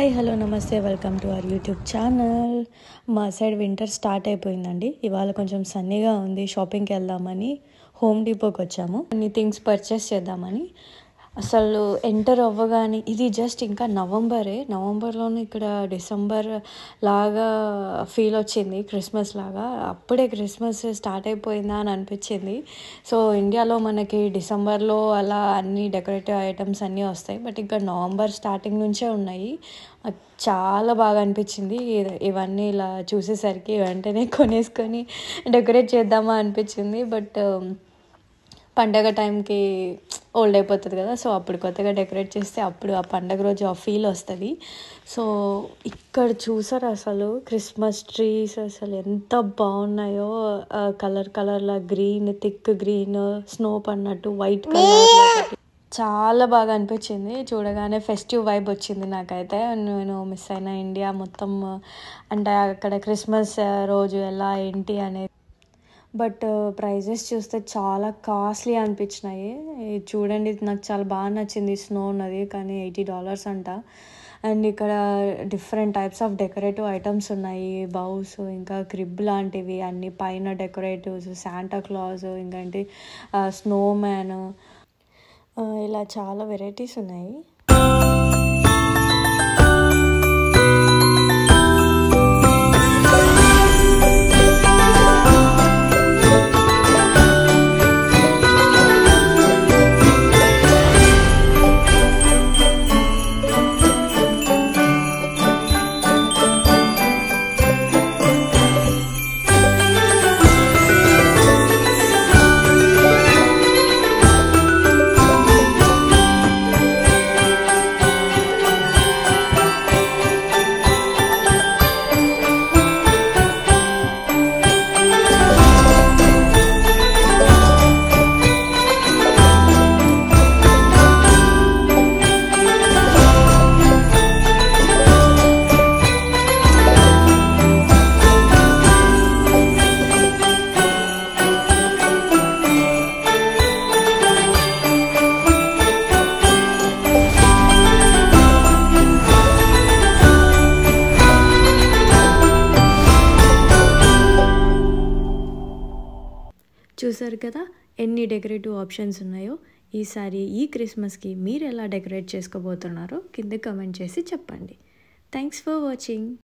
Hi hello నమస్తే welcome to our YouTube channel. మా side winter start అయిపోయిందండి. ఇవాళ కొంచెం సన్నీగా ఉంది. షాపింగ్కి వెళ్దామని హోమ్ డిపోకి వచ్చాము. కొన్ని థింగ్స్ పర్చేస్ చేద్దామని. అసలు ఎంటర్ అవ్వగానే ఇది జస్ట్ ఇంకా నవంబర్లోనే ఇక్కడ డిసెంబర్ లాగా ఫీల్ వచ్చింది, క్రిస్మస్ లాగా. అప్పుడే క్రిస్మస్ స్టార్ట్ అయిపోయిందా అని అనిపించింది. సో ఇండియాలో మనకి డిసెంబర్లో అలా అన్ని డెకరేటివ్ ఐటమ్స్ అన్నీ వస్తాయి, బట్ ఇక్కడ నవంబర్ స్టార్టింగ్ నుంచే ఉన్నాయి. చాలా బాగా అనిపించింది ఇవన్నీ ఇలా చూసేసరికి. వెంటనే కొనేసుకొని డెకరేట్ చేద్దామా అనిపించింది, బట్ పండగ టైంకి ఓల్డ్ అయిపోతుంది కదా, సో అప్పుడు కొత్తగా డెకరేట్ చేస్తే అప్పుడు ఆ పండగ రోజు ఆ ఫీల్ వస్తుంది. సో ఇక్కడ చూసారు అసలు క్రిస్మస్ ట్రీస్ అసలు ఎంత బాగున్నాయో. కలర్లా గ్రీన్, థిక్ గ్రీన్, స్నో పడినట్టు వైట్ కలర్, చాలా బాగా అనిపించింది. చూడగానే ఫెస్టివ్ వైబ్ వచ్చింది నాకైతే. నేను మిస్ అయిన ఇండియా మొత్తం, అంటే అక్కడ క్రిస్మస్ రోజు ఎలా ఏంటి అనేది. బట్ ప్రైజెస్ చూస్తే చాలా కాస్ట్లీ అనిపించినాయి. చూడండి, నాకు చాలా బాగా నచ్చింది. స్నో ఉన్నది కానీ $80 అంట. అండ్ ఇక్కడ different types of decorative items ఉన్నాయి. బౌస్, ఇంకా క్రిబ్ లాంటివి అన్ని పైన డెకరేటివ్స్, శాంటా క్లాజ్, ఇంకంటే స్నో మ్యాన్, ఇలా చాలా వెరైటీస్ ఉన్నాయి. చూసారు కదా ఎన్ని డెకరేటివ్ ఆప్షన్స్ ఉన్నాయో. ఈసారి ఈ క్రిస్మస్కి మీరు ఎలా డెకరేట్ చేసుకోబోతున్నారో కింద కమెంట్ చేసి చెప్పండి. Thanks for watching.